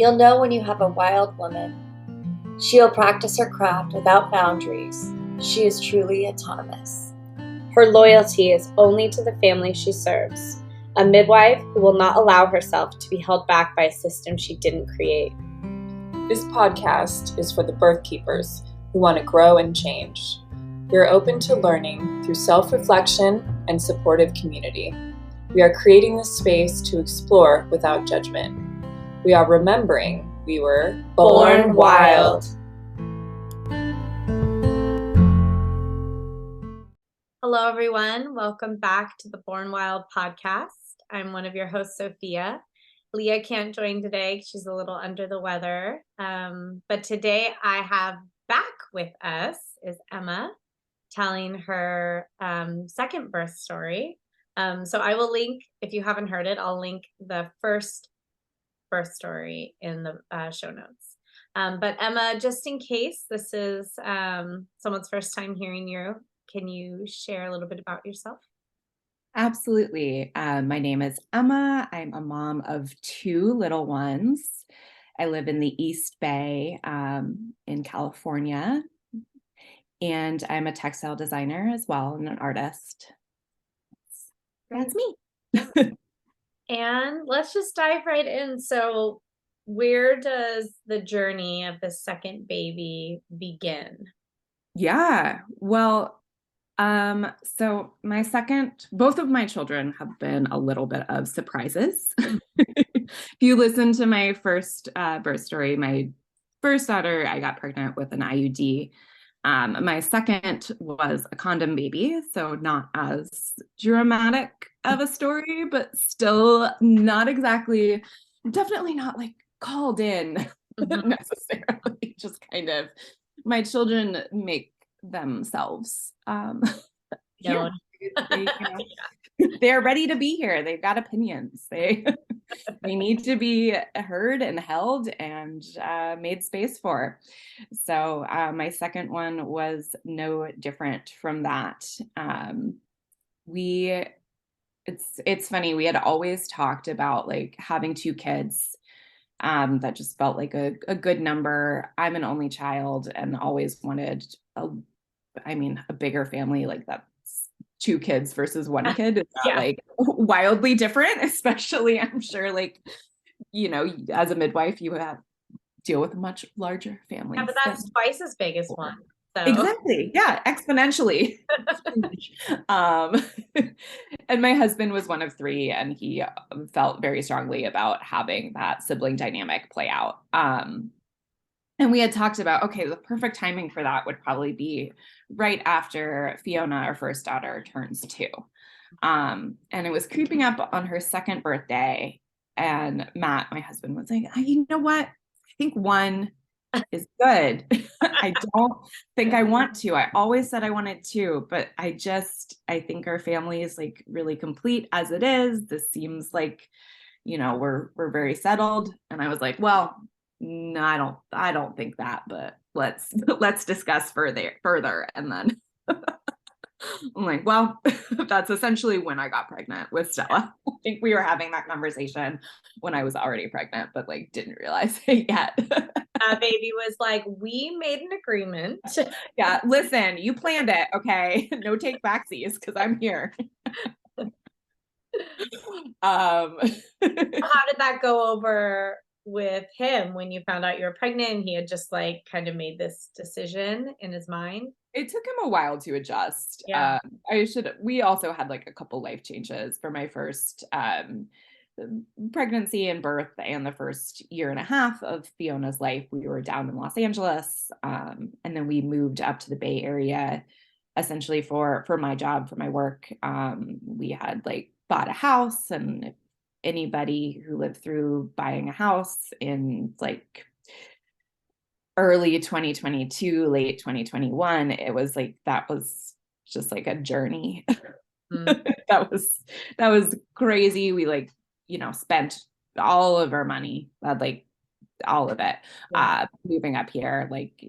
You'll know when you have a wild woman. She'll practice her craft without boundaries. She is truly autonomous. Her loyalty is only to the family she serves, a midwife who will not allow herself to be held back by a system she didn't create. This podcast is for the birth keepers who want to grow and change. We are open to learning through self-reflection and supportive community. We are creating this space to explore without judgment. We are remembering we were Born wild. Hello, everyone. Welcome back to the Born Wild podcast. I'm one of your hosts, Sophia. Leah can't join today. She's a little under the weather. But today I have back with us is Emma telling her second birth story. So I will link, if you haven't heard it, I'll link the first birth story in the show notes. But Emma, just in case this is someone's first time hearing you, can you share a little bit about yourself? Absolutely. My name is Emma. I'm a mom of two little ones. I live in the East Bay in California, and I'm a textile designer as well and an artist. That's me. And let's just dive right in. So where does the journey of the second baby begin? Yeah, well, so both of my children have been a little bit of surprises. If you listen to my first birth story, my first daughter, I got pregnant with an IUD. My second was a condom baby, so not as dramatic of a story, but still definitely not like called in necessarily, just kind of my children make themselves here. They're ready to be here. They've got opinions. They need to be heard and held and made space for. So my second one was no different from that. It's funny, we had always talked about like having two kids. That just felt like a good number. I'm an only child and always wanted a bigger family, like that's two kids versus one kid. It's not like wildly different, especially I'm sure like, as a midwife, you have deal with much larger families. Yeah, but that's twice as big as one. So. Exactly. Yeah, exponentially. And my husband was one of three, and he felt very strongly about having that sibling dynamic play out. And we had talked about, okay, the perfect timing for that would probably be right after Fiona, our first daughter, turns 2. And it was creeping up on her second birthday. And Matt, my husband, was like, you know what? I think 1 is good. I don't think I want 2. I always said I wanted 2, but I think our family is like really complete as it is. This seems like, we're very settled. And I was like, well, no, I don't think that, but let's discuss further. And then I'm like, well, that's essentially when I got pregnant with Stella. I think we were having that conversation when I was already pregnant, but like didn't realize it yet. Baby was like, we made an agreement. Yeah, listen, you planned it, okay? No take backsies because I'm here. How did that go over with him when you found out you were pregnant and he had just like kind of made this decision in his mind? It took him a while to adjust. Yeah. We also had like a couple life changes for my first pregnancy and birth, and the first year and a half of Fiona's life. We were down in Los Angeles, and then we moved up to the Bay Area essentially for my job, for my work. We had like bought a house, and if anybody who lived through buying a house in like early 2022, late 2021, it was like, that was just like a journey. That was crazy. We like, spent all of our money, like all of it, moving up here, like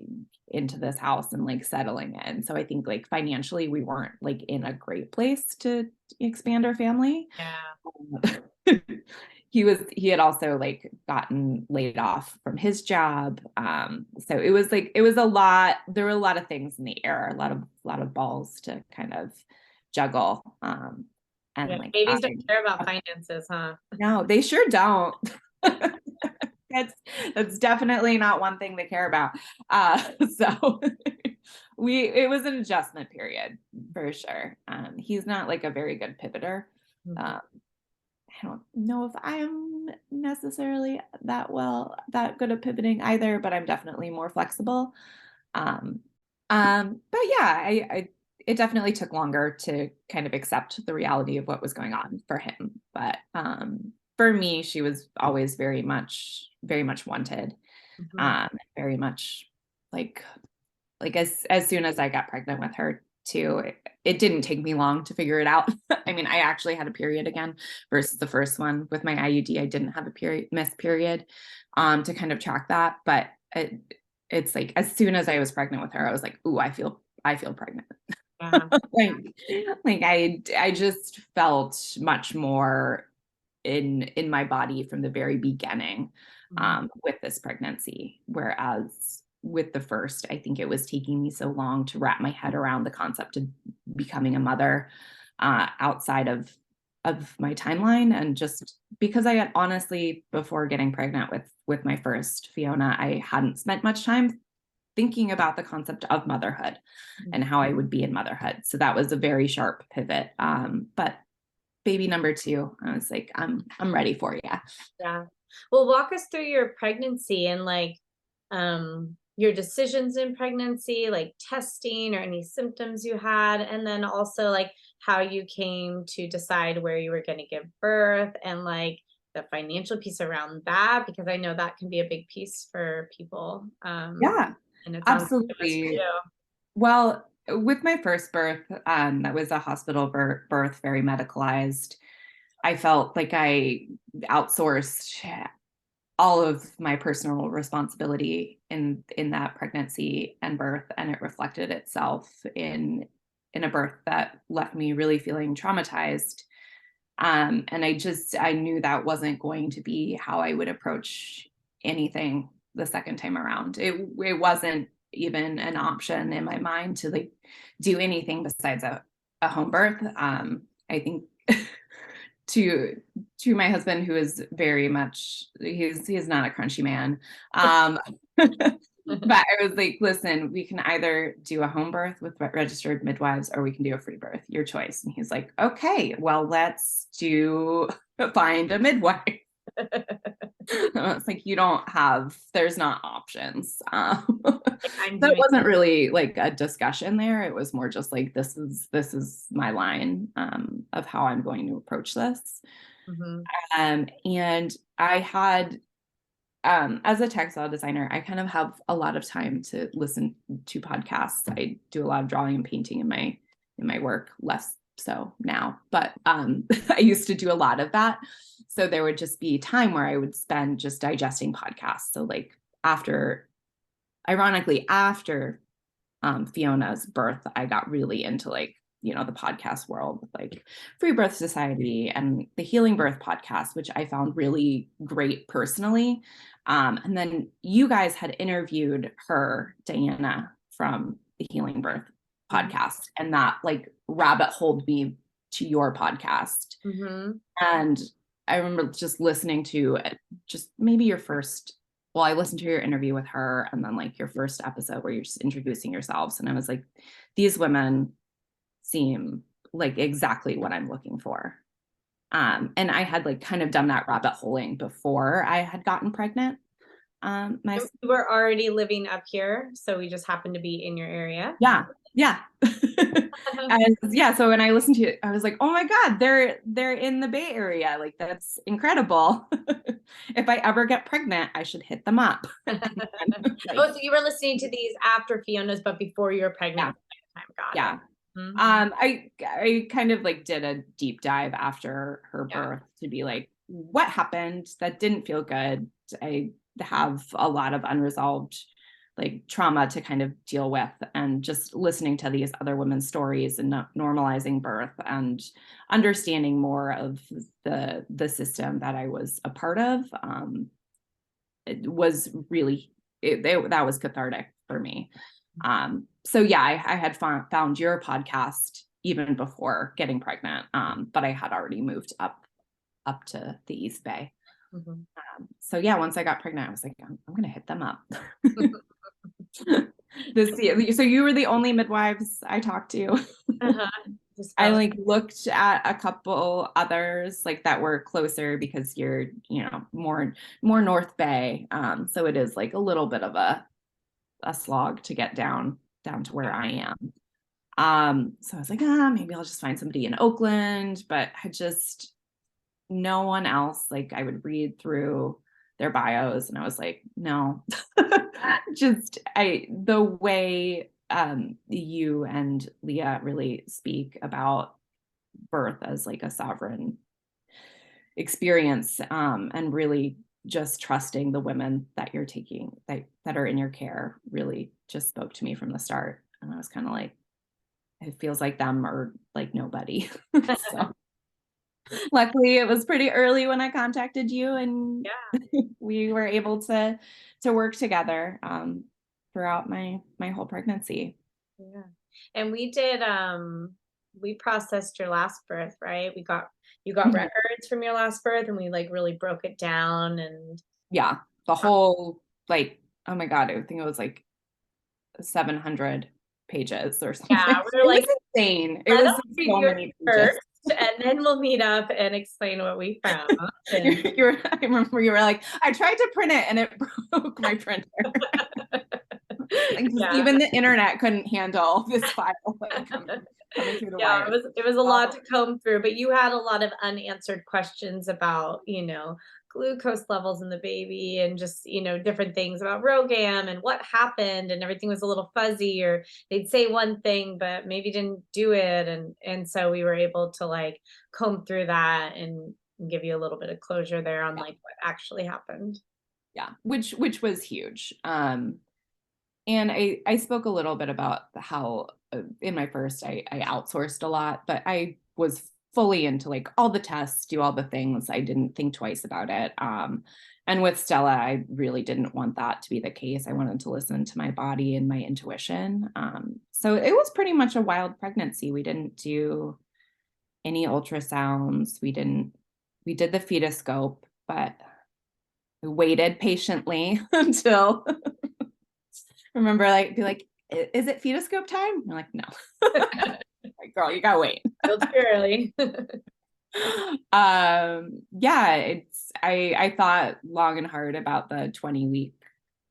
into this house and like settling in. So I think like financially we weren't like in a great place to expand our family. Yeah. he had also like gotten laid off from his job. So it was a lot. There were a lot of things in the air, a lot of balls to kind of juggle. And like babies don't care about finances, huh? no, they sure don't. That's definitely not one thing they care about. So it was an adjustment period for sure. He's not like a very good pivoter. I don't know if I'm necessarily that good at pivoting either, but I'm definitely more flexible. But yeah, it definitely took longer to kind of accept the reality of what was going on for him. But for me, she was always very much wanted. Very much like as soon as I got pregnant with her too, it didn't take me long to figure it out. I mean, I actually had a period again versus the first one with my IUD. I didn't have a missed period to kind of track that. But it's like as soon as I was pregnant with her, I was like, ooh, I feel pregnant. Yeah. like I just felt much more in my body from the very beginning with this pregnancy. Whereas with the first, I think it was taking me so long to wrap my head around the concept of becoming a mother outside of my timeline. And just because I had honestly, before getting pregnant with my first Fiona, I hadn't spent much time thinking about the concept of motherhood and how I would be in motherhood. So that was a very sharp pivot. But baby number 2, I was like, I'm ready for you. Yeah. Well, walk us through your pregnancy and like your decisions in pregnancy, like testing or any symptoms you had, and then also like how you came to decide where you were going to give birth and like the financial piece around that, because I know that can be a big piece for people. Yeah, And it sounds like it was for absolutely. you. Well, with my first birth, that was a hospital birth, very medicalized. I felt like I outsourced all of my personal responsibility in that pregnancy and birth, and it reflected itself in a birth that left me really feeling traumatized. And I knew that wasn't going to be how I would approach anything the second time around. It wasn't even an option in my mind to like do anything besides a home birth. I think to my husband, who is very much, he's not a crunchy man. But I was like, listen, we can either do a home birth with registered midwives or we can do a free birth, your choice. And he's like, okay, well, let's find a midwife. It's like, there's not options. That wasn't really like a discussion there. It was more just like, this is my line of how I'm going to approach this. And I had, as a textile designer, I kind of have a lot of time to listen to podcasts. I do a lot of drawing and painting in my work, less so now, but I used to do a lot of that. So there would just be time where I would spend just digesting podcasts. So like ironically, after Fiona's birth, I got really into like, the podcast world with like Free Birth Society and the Healing Birth podcast, which I found really great personally. And then you guys had interviewed her, Diana, from the Healing Birth podcast, and that like rabbit holed me to your podcast. And I remember just listening to just maybe your first, well, I listened to your interview with her and then like your first episode where you're just introducing yourselves. And I was like, these women seem like exactly what I'm looking for. And I had like kind of done that rabbit holing before I had gotten pregnant. You were already living up here, so we just happened to be in your area. Yeah. And yeah, so when I listened to it, I was like, oh my God, they're in the Bay Area. Like, that's incredible. If I ever get pregnant, I should hit them up. So you were listening to these after Fiona's, but before you were pregnant. Yeah. I kind of like did a deep dive after her birth to be like, what happened? That didn't feel good. I have a lot of unresolved like trauma to kind of deal with, and just listening to these other women's stories and normalizing birth and understanding more of the system that I was a part of, it was really, that was cathartic for me. So yeah, I had found your podcast even before getting pregnant, but I had already moved up to the East Bay. Mm-hmm. So yeah, once I got pregnant, I was like, I'm gonna hit them up. So you were the only midwives I talked to. Uh-huh. I like looked at a couple others like that were closer, because you're, more North Bay. So it is like a little bit of a slog to get down to where I am. So I was like, maybe I'll just find somebody in Oakland, but no one else. Like, I would read through their bios and I was like, no. The way you and Leah really speak about birth as like a sovereign experience, and really just trusting the women that you're taking, that are in your care, really just spoke to me from the start. And I was kind of like, it feels like them or like nobody. So luckily it was pretty early when I contacted you, and we were able to work together throughout my whole pregnancy. Yeah. And we processed your last birth, right? You got records from your last birth, and we like really broke it down. And yeah, the whole, like, oh my God, I think it was like 700 pages or something. Yeah, we were like, it was insane. It was so many pages. And then we'll meet up and explain what we found. And I remember you were like, I tried to print it and it broke my printer. Like, even the internet couldn't handle this file. Like, coming through the wire. It was a lot to comb through, but you had a lot of unanswered questions about, glucose levels in the baby, and just, different things about ROGAM and what happened, and everything was a little fuzzy, or they'd say one thing but maybe didn't do it, and so we were able to like comb through that and give you a little bit of closure there on like what actually happened. Yeah, which was huge. And I spoke a little bit about how in my first, I outsourced a lot, but I was fully into like all the tests, do all the things. I didn't think twice about it. And with Stella, I really didn't want that to be the case. I wanted to listen to my body and my intuition. So it was pretty much a wild pregnancy. We didn't do any ultrasounds. We did the fetoscope, but we waited patiently until remember, like, be like, is it fetoscope time? I'm like, no. Like, girl, you gotta wait. It's too early. Yeah, I thought long and hard about the 20-week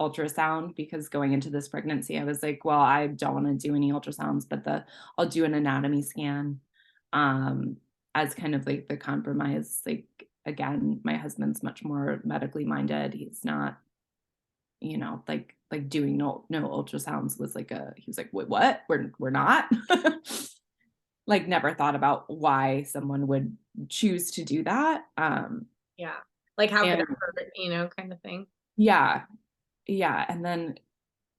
ultrasound, because going into this pregnancy, I was like, well, I don't want to do any ultrasounds, but I'll do an anatomy scan, as kind of like the compromise. Like, again, my husband's much more medically minded. He's not, like doing no ultrasounds was like he was like, wait, what? We're not. Like, never thought about why someone would choose to do that. Yeah. Like, how could it hurt, kind of thing. Yeah. And then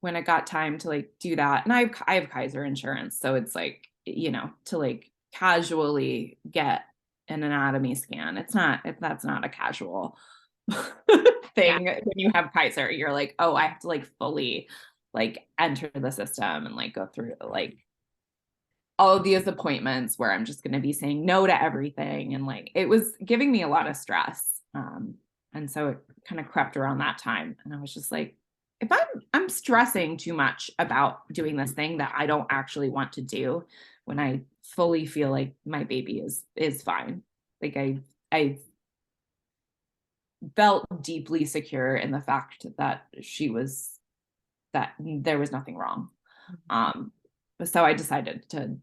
when I got time to like do that, and I have Kaiser insurance, so it's like, to like casually get an anatomy scan. That's not a casual thing. When you have Kaiser, you're like, oh, I have to like fully like enter the system and like go through like all of these appointments where I'm just going to be saying no to everything. And like, it was giving me a lot of stress. And so it kind of crept around that time. And I was just like, if I'm stressing too much about doing this thing that I don't actually want to do, when I fully feel like my baby is fine. Like, I felt deeply secure in the fact that that there was nothing wrong. So I decided to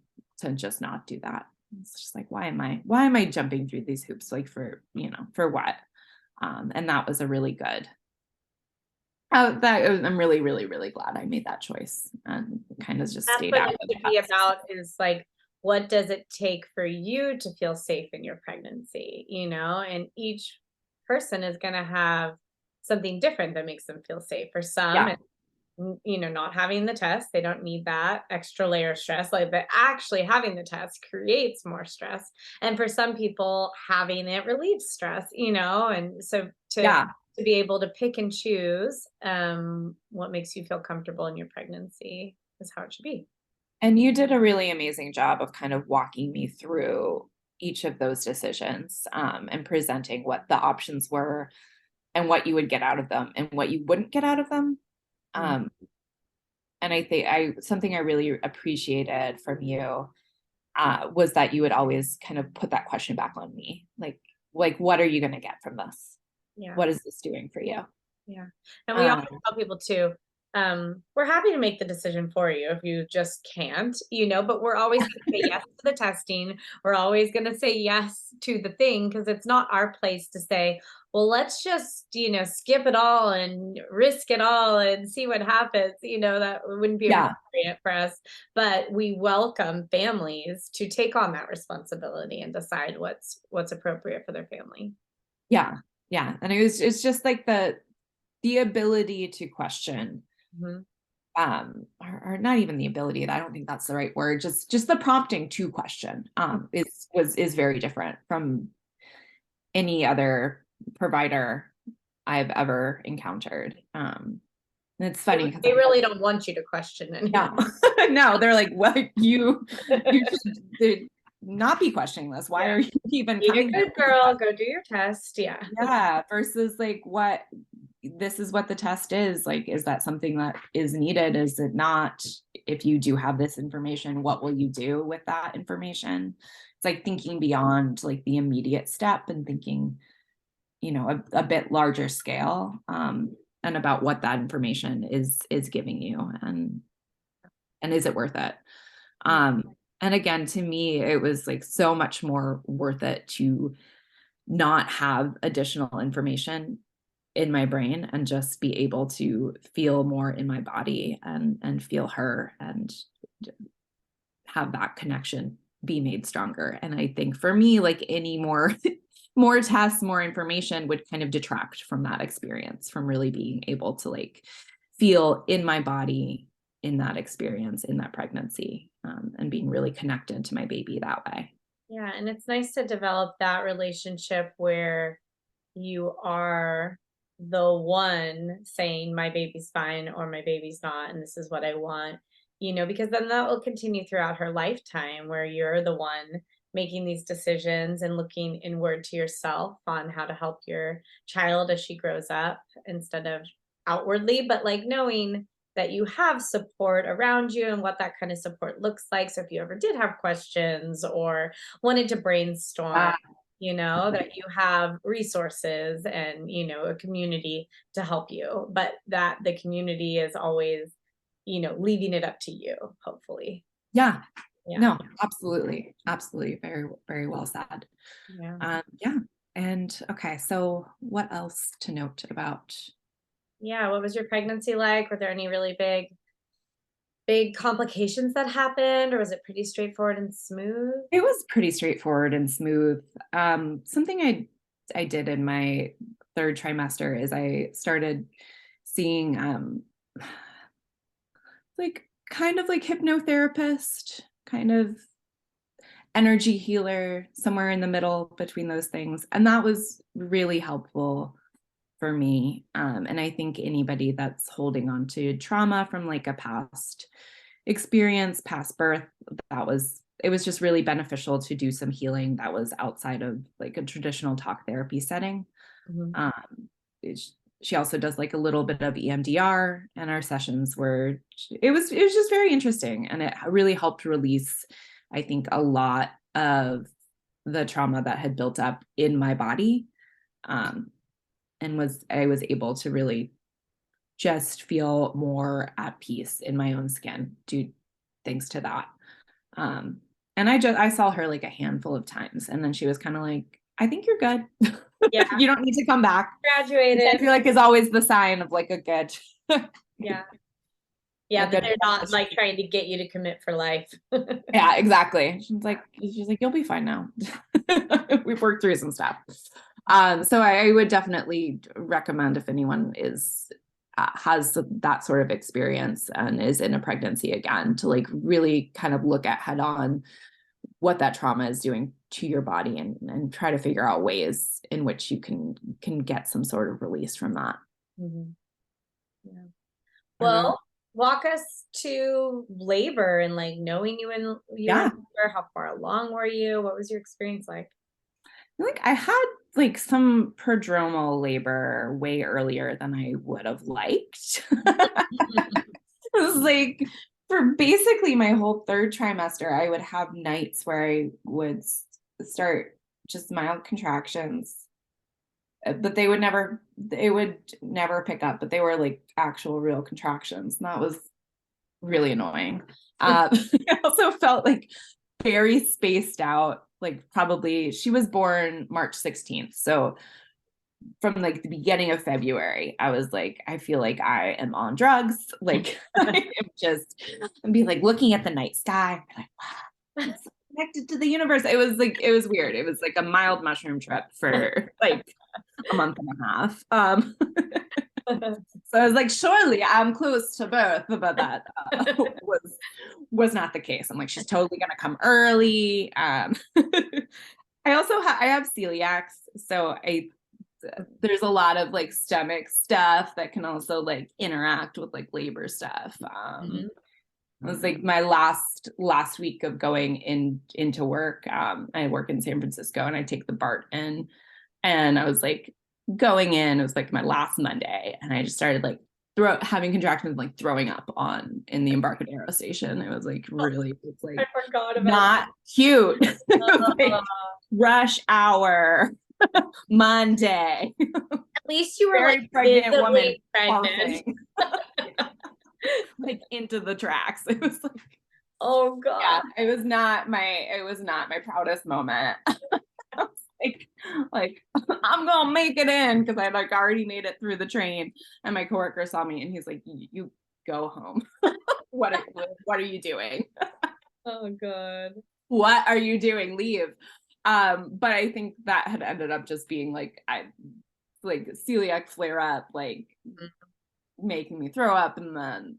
just not do that. It's just like, why am I jumping through these hoops? Like, for what? And that was a really good, I'm really, really, really glad I made that choice and kind of just stayed out of it. Be about is like, what does it take for you to feel safe in your pregnancy? And each person is going to have something different that makes them feel safe. For some, not having the test, they don't need that extra layer of stress. Like, but actually having the test creates more stress. And for some people, having it relieves stress, and so Yeah. to be able to pick and choose what makes you feel comfortable in your pregnancy is how it should be. And you did a really amazing job of kind of walking me through each of those decisions, and presenting what the options were and what you would get out of them and what you wouldn't get out of them. Um, and I think something I really appreciated from you was that you would always kind of put that question back on me, like what are you going to get from this? Yeah. What is this doing for you? Yeah. And we always tell people too, we're happy to make the decision for you if you just can't, but we're always going to say yes to the testing. We're always going to say yes to the thing because it's not our place to say, well, let's just, skip it all and risk it all and see what happens. That wouldn't be appropriate for us. But we welcome families to take on that responsibility and decide what's appropriate for their family. Yeah. Yeah. And it's just like the ability to question, or not even the ability, I don't think that's the right word, just the prompting to question is very different from any other provider I've ever encountered. And it's funny because they really don't want you to question anything. No, they're like, well, you should not be questioning this. Why are you even coming here? Good girl, go do your test. Yeah, versus like this is what the test is. Like, is that something that is needed? Is it not? If you do have this information, what will you do with that information? It's like thinking beyond like the immediate step and thinking, a bit larger scale, and about what that information is giving you, and is it worth it? And again, to me, it was like so much more worth it to not have additional information in my brain and just be able to feel more in my body and feel her and have that connection be made stronger. And I think for me, like any more tests, more information would kind of detract from that experience, from really being able to like feel in my body in that experience, in that pregnancy, and being really connected to my baby that way. Yeah. And it's nice to develop that relationship where you are the one saying my baby's fine or my baby's not, and this is what I want, because then that will continue throughout her lifetime where you're the one making these decisions and looking inward to yourself on how to help your child as she grows up instead of outwardly, but like knowing that you have support around you and what that kind of support looks like. So if you ever did have questions or wanted to brainstorm, that you have resources and, a community to help you, but that the community is always, leaving it up to you, hopefully. Yeah. No, absolutely. Absolutely. Very, very well said. Yeah. And okay. So what else to note about? Yeah. What was your pregnancy like? Were there any really big complications that happened, or was it pretty straightforward and smooth? It was pretty straightforward and smooth. Something I did in my third trimester is I started seeing like kind of like hypnotherapist, kind of energy healer, somewhere in the middle between those things. And that was really helpful for me. And I think anybody that's holding on to trauma from like a past experience, past birth, it was just really beneficial to do some healing that was outside of like a traditional talk therapy setting. She also does like a little bit of EMDR, and our sessions were, it was just very interesting. And it really helped release, I think, a lot of the trauma that had built up in my body. And I was able to really just feel more at peace in my own skin thanks to that. And I saw her like a handful of times, and then she was kind of like, I think you're good. Yeah. You don't need to come back. Graduated. I feel like is always the sign of like a good. Yeah. Yeah, that they're not like trying to get you to commit for life. Yeah, exactly. She's like, you'll be fine now. We've worked through some stuff. So I would definitely recommend, if anyone is has that sort of experience and is in a pregnancy again, to like really kind of look at head on what that trauma is doing to your body, and try to figure out ways in which you can get some sort of release from that. Mm-hmm. Yeah. Well, walk us to labor and like knowing you were in labor. How far along were you? What was your experience like? Like I had like some prodromal labor way earlier than I would have liked. It was like for basically my whole third trimester, I would have nights where I would start just mild contractions, but they would never pick up, but they were like actual real contractions. And that was really annoying. I also felt like very spaced out. Like probably she was born March 16th. So from like the beginning of February, I was like, I feel like I am on drugs. Like I'm be like looking at the night sky, like, wow, I'm so connected to the universe. It was weird. It was like a mild mushroom trip for like a month and a half. So I was like, surely I'm close to birth, but that was not the case. I'm like, she's totally gonna come early. I also I have celiacs, so there's a lot of like stomach stuff that can also like interact with like labor stuff. It was like my last week of going into work. I work in San Francisco and I take the BART in, and I was like going in, it was like my last Monday, and I just started like having contractions, like throwing up in the Embarcadero station. It was like really, it's like I forgot about not cute. It was like rush hour Monday. At least you were Very like pregnant woman pregnant. Like into the tracks. It was like, oh god. Yeah, it was not my proudest moment. I was like I'm gonna make it in, because I like already made it through the train, and my coworker saw me and he's like, you go home. what are you doing? Oh god. What are you doing? Leave. But I think that had ended up just being like celiac flare up, like making me throw up, and then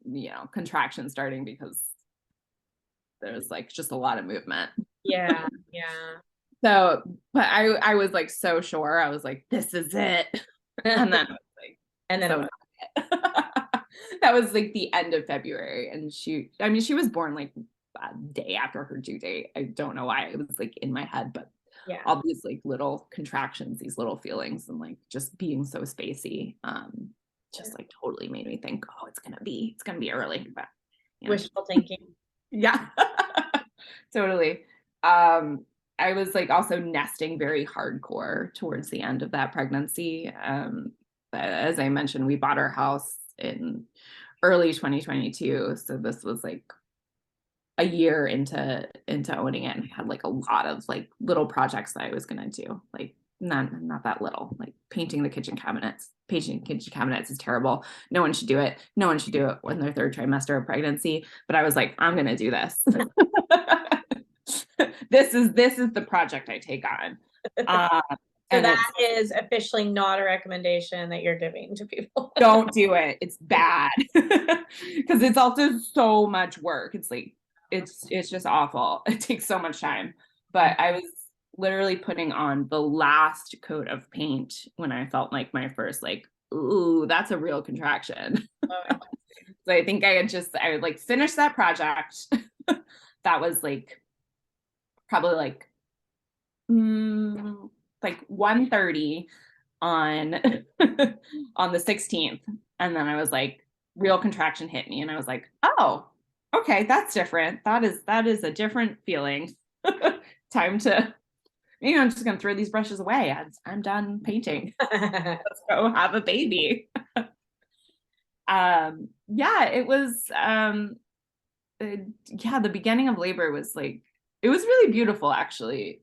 contraction starting because there's like just a lot of movement. Yeah. So, but I was like so sure. I was like, this is it. And then I was like, and then that was like the end of February, and she was born like a day after her due date. I don't know why it was like in my head, but all these like little contractions, these little feelings, and like just being so spacey, just like totally made me think, oh, it's gonna be early. But wishful thinking. Yeah. Totally. I was like also nesting very hardcore towards the end of that pregnancy. As I mentioned, we bought our house in early 2022, so this was like a year into owning it, and I had like a lot of like little projects that I was gonna do, like not that little, like painting the kitchen cabinets. Painting kitchen cabinets is terrible. No one should do it. No one should do it in their third trimester of pregnancy. But I was like, I'm gonna do this. This is the project I take on. So that is officially not a recommendation that you're giving to people. Don't do it. It's bad. Because it's also so much work. It's like it's just awful. It takes so much time. But I was literally putting on the last coat of paint when I felt like my first like, ooh, that's a real contraction. So I think I would like finish that project. That was like probably like 1:30 on on the 16th, and then I was like, real contraction hit me, and I was like, oh, okay, that's different. That is a different feeling. Time to, I'm just gonna throw these brushes away. I'm done painting. Let's go have a baby. It was the beginning of labor was like, it was really beautiful, actually.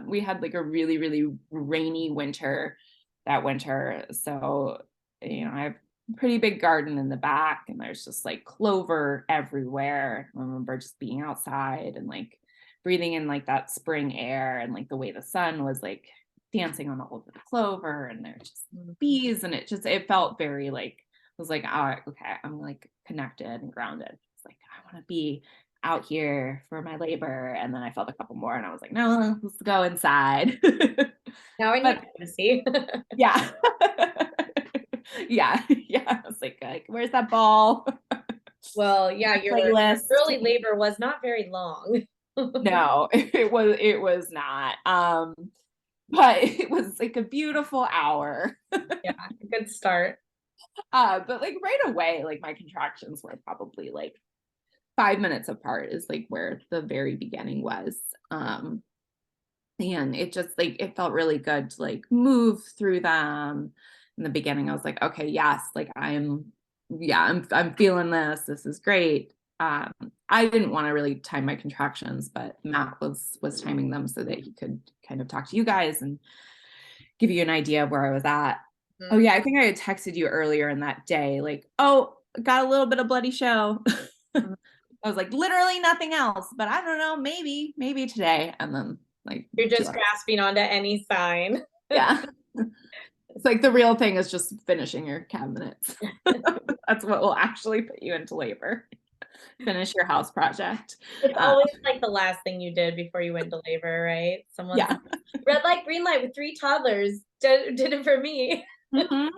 We had like a really, really rainy winter that winter. So, I have a pretty big garden in the back, and there's just like clover everywhere. I remember just being outside and like breathing in like that spring air, and like the way the sun was like dancing on all of the clover, and there's just bees, and it felt very like was like, all right, okay, I'm like connected and grounded. It's like, I want to be out here for my labor. And then I felt a couple more and I was like, no, let's go inside. Now I need But privacy. yeah. Yeah. Yeah. I was like, where's that ball? Well, yeah, your Playlist. early labor was not very long. No, it was not. But it was like a beautiful hour. Yeah, good start. But like right away, like my contractions were probably like 5 minutes apart is like where the very beginning was. And it just like it felt really good to like move through them. In the beginning, I was like, okay, yes, like I'm feeling this. This is great. I didn't want to really time my contractions, but Matt was timing them so that he could kind of talk to you guys and give you an idea of where I was at. Oh yeah, I think I had texted you earlier in that day, like, oh, got a little bit of bloody show. I was like, literally nothing else, but I don't know, maybe today. And then like You're just grasping onto any sign. yeah. It's like the real thing is just finishing your cabinets. That's what will actually put you into labor. Finish your house project. It's always like the last thing you did before you went to labor, right? Someone's Yeah. red light, green light with 3 toddlers did it for me. Mhm.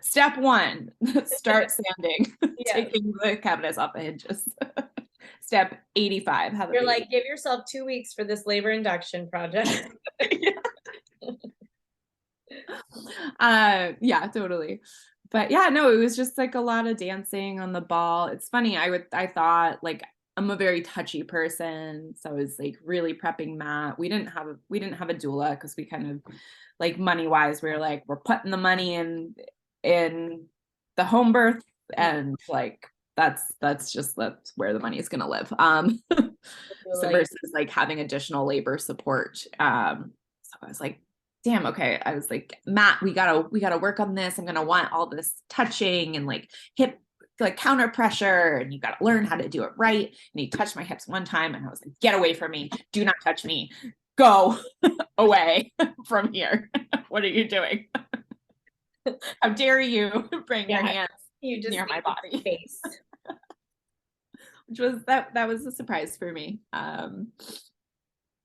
Step 1, start sanding, taking the cabinets off the hinges. Step 85, have a You're baby. like, give yourself 2 weeks for this labor induction project. Yeah, totally. But yeah, no, it was just like a lot of dancing on the ball. It's funny, I thought like I'm a very touchy person, so I was like really prepping Matt. We didn't have a doula because we kind of like money wise, we were like, we're putting the money in the home birth, and like that's where the money is gonna live. So versus like having additional labor support. So I was like, damn, okay. I was like, Matt, we gotta work on this. I'm gonna want all this touching and like hip like counter pressure, and you gotta learn how to do it right. And he touched my hips one time and I was like, get away from me, do not touch me, go away from here. What are you doing? How dare you bring your hands near my body? Face. Which was that was a surprise for me. And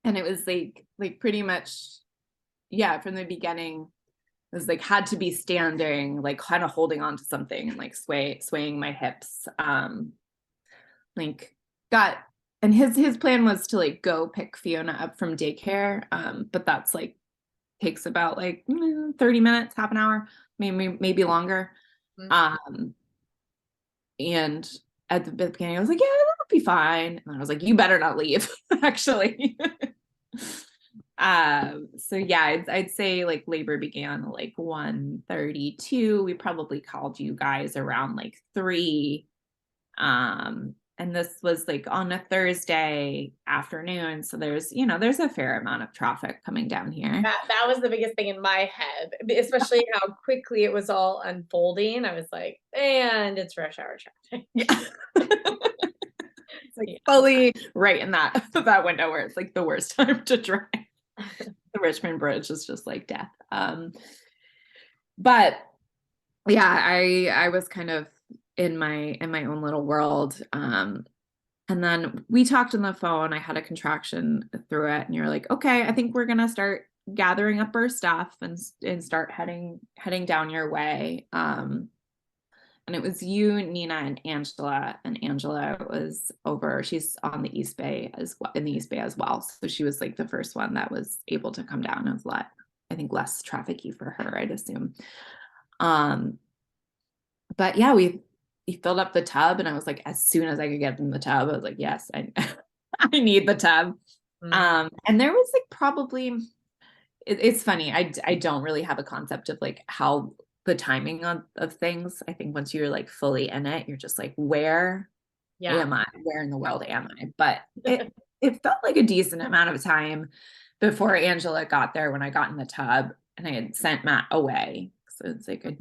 it was like pretty much, yeah, from the beginning, it was like had to be standing, like kind of holding on to something and like swaying my hips. Like got, and his plan was to like go pick Fiona up from daycare. But that's like takes about like 30 minutes, half an hour, maybe longer. And at the beginning, I was like, yeah, that'll be fine. And I was like, you better not leave, actually. So yeah, I'd say like labor began like 1:32. We probably called you guys around like 3. And this was like on a Thursday afternoon. So there's a fair amount of traffic coming down here. That was the biggest thing in my head, especially how quickly it was all unfolding. I was like, and it's rush hour traffic. Yeah. It's like fully right in that window where it's like the worst time to drive. The Richmond Bridge is just like death. But yeah, I was kind of in my own little world. And then we talked on the phone. I had a contraction through it, and you're like, okay, I think we're gonna start gathering up our stuff and start heading down your way. And it was you, Nina, and Angela. And Angela was over. She's on the East Bay as well, in the East Bay as well. So she was like the first one that was able to come down. It was I think less trafficy for her, I'd assume. But yeah, we filled up the tub, and I was like, as soon as I could get in the tub, I was like, yes, I I need the tub. And there was like probably, it's funny. I don't really have a concept of like how the timing of things. I think once you're like fully in it, you're just like, where am I? Where in the world am I? But it felt like a decent amount of time before Angela got there when I got in the tub, and I had sent Matt away. So it's like, I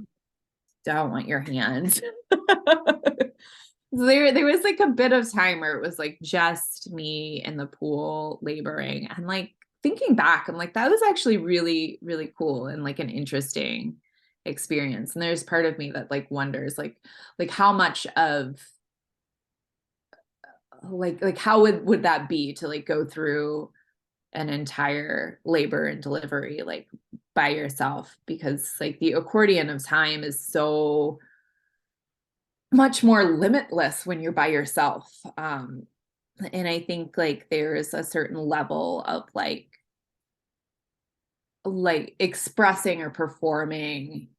don't want your hands. So there was like a bit of time where it was like just me in the pool laboring, and like thinking back, I'm like, that was actually really, really cool and like an interesting experience. And there's part of me that like wonders like how much of like how would that be to like go through an entire labor and delivery like by yourself, because like the accordion of time is so much more limitless when you're by yourself. And I think like there's a certain level of like expressing or performing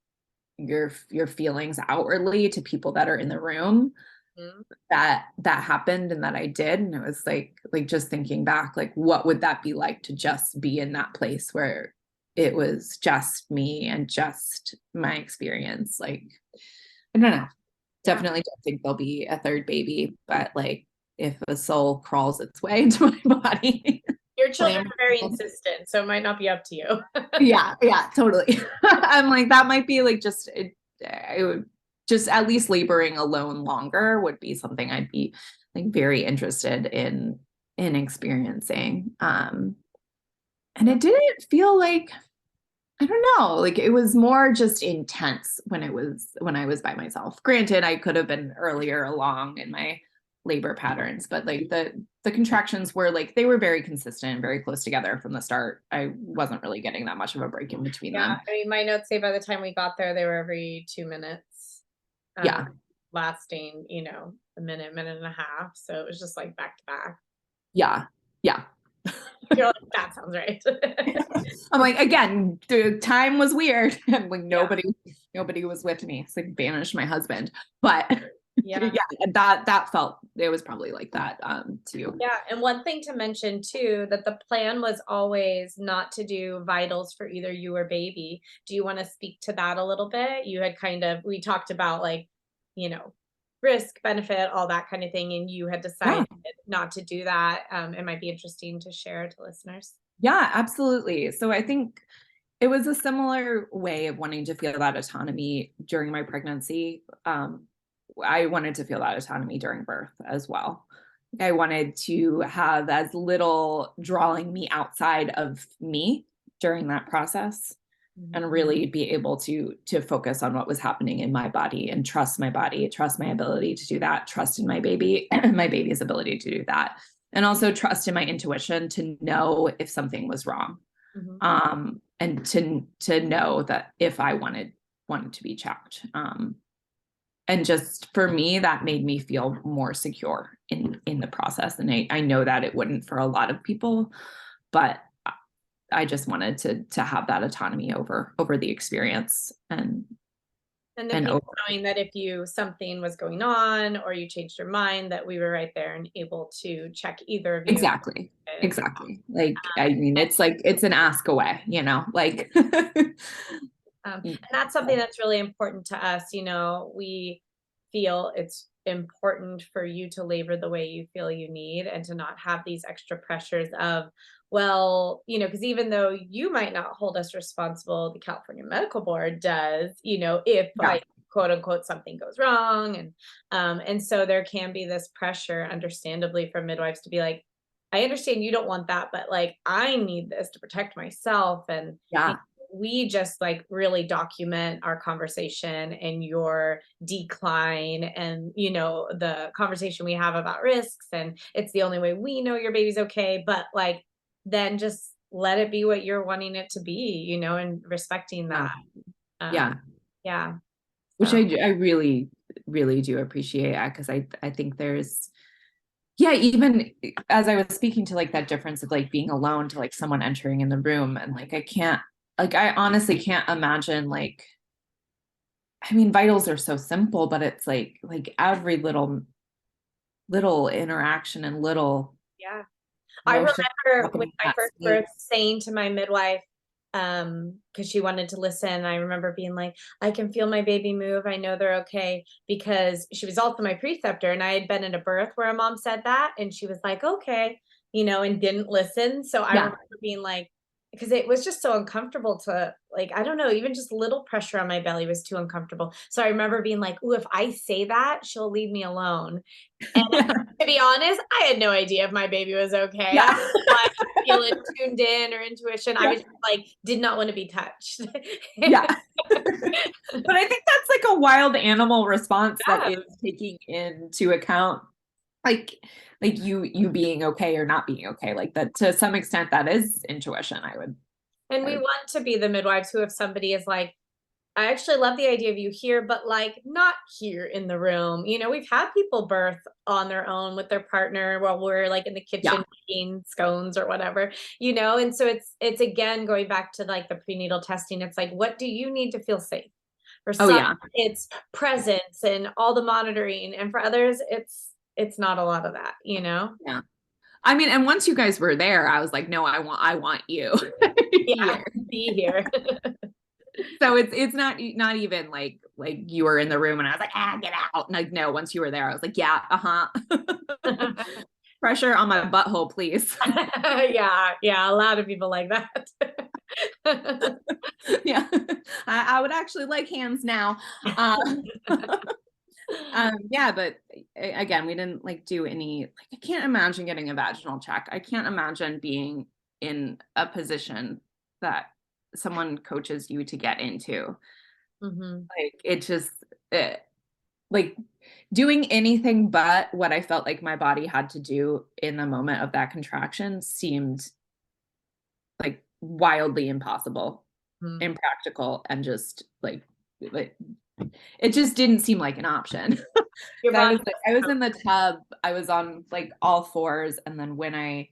your feelings outwardly to people that are in the room. Mm-hmm. That happened and that I did, and it was like just thinking back, like what would that be like to just be in that place where it was just me and just my experience. Like I don't know, definitely don't think there'll be a third baby, but like if a soul crawls its way into my body. Your children are very insistent, so it might not be up to you. Yeah, totally. I'm like, that might be like just it would just at least laboring alone longer would be something I'd be like very interested in experiencing. And it didn't feel like, I don't know, like it was more just intense when I was by myself. Granted, I could have been earlier along in my labor patterns, but like the contractions were like, they were very consistent and very close together from the start. I wasn't really getting that much of a break in between them. I mean, my notes say by the time we got there, they were every 2 minutes. Lasting, a minute and a half. So it was just like back to back. Yeah. You're like, that sounds right. I'm like, again, the time was weird. And like nobody was with me. It's like banished my husband. But yeah, that felt, it was probably like that too. Yeah. And one thing to mention too, that the plan was always not to do vitals for either you or baby. Do you want to speak to that a little bit? You had we talked about like, risk, benefit, all that kind of thing. And you had decided not to do that. It might be interesting to share to listeners. Yeah, absolutely. So I think it was a similar way of wanting to feel that autonomy during my pregnancy. I wanted to feel that autonomy during birth as well. I wanted to have as little drawing me outside of me during that process, and really be able to focus on what was happening in my body and trust my body, trust my ability to do that, trust in my baby and my baby's ability to do that. And also trust in my intuition to know if something was wrong. And to know that if I wanted to be checked. And just for me, that made me feel more secure in the process. And I know that it wouldn't for a lot of people, but I just wanted to have that autonomy over the experience. And then knowing that if something was going on or you changed your mind, that we were right there and able to check either of you. Exactly. Like, I mean, it's like, it's an ask away, like. And that's something that's really important to us. We feel it's important for you to labor the way you feel you need and to not have these extra pressures of, well, because even though you might not hold us responsible, the California Medical Board does, if like quote unquote something goes wrong. And so there can be this pressure, understandably, from midwives to be like, I understand you don't want that, but like, I need this to protect myself. And we just like really document our conversation and your decline and, the conversation we have about risks. And it's the only way we know your baby's okay. But like, then just let it be what you're wanting it to be, and respecting that. Yeah. Which I really, really do appreciate, because I think there's, even as I was speaking to like that difference of like being alone to like someone entering in the room, and like, I honestly can't imagine, like, I mean, vitals are so simple, but it's like every little interaction and little. Yeah. I remember when I first birth saying to my midwife, because she wanted to listen. I remember being like, I can feel my baby move. I know they're okay, because she was also my preceptor. And I had been in a birth where a mom said that. And she was like, okay, and didn't listen. So I remember being like, because it was just so uncomfortable to like, I don't know, even just little pressure on my belly was too uncomfortable. So I remember being like, ooh, if I say that, she'll leave me alone. And to be honest, I had no idea if my baby was okay. I was like feeling tuned in or intuition. I was just like, did not want to be touched. But I think that's like a wild animal response that is taking into account like you being okay or not being okay. Like that to some extent that is intuition, And we want to be the midwives who, if somebody is like, I actually love the idea of you here, but like not here in the room. You know, we've had people birth on their own with their partner while we're like in the kitchen making scones or whatever, you know? And so it's again, going back to like the prenatal testing. It's like, what do you need to feel safe? For some, it's presence and all the monitoring. And for others, it's not a lot of that, you know? Yeah. I mean, and once you guys were there, I was like, no, I want you. Yeah, be here. So it's not even like you were in the room and I was like, get out. Like, no, once you were there, I was like, yeah, pressure on my butthole, please. Yeah, a lot of people like that. Yeah, I would actually like hands now. Yeah, but again, we didn't like do any, like, I can't imagine getting a vaginal check. I can't imagine being in a position that someone coaches you to get into. Like, it just, like doing anything but what I felt like my body had to do in the moment of that contraction seemed like wildly impossible, impractical, and just like it just didn't seem like an option. I was in the tub, I was on like all fours, and then when I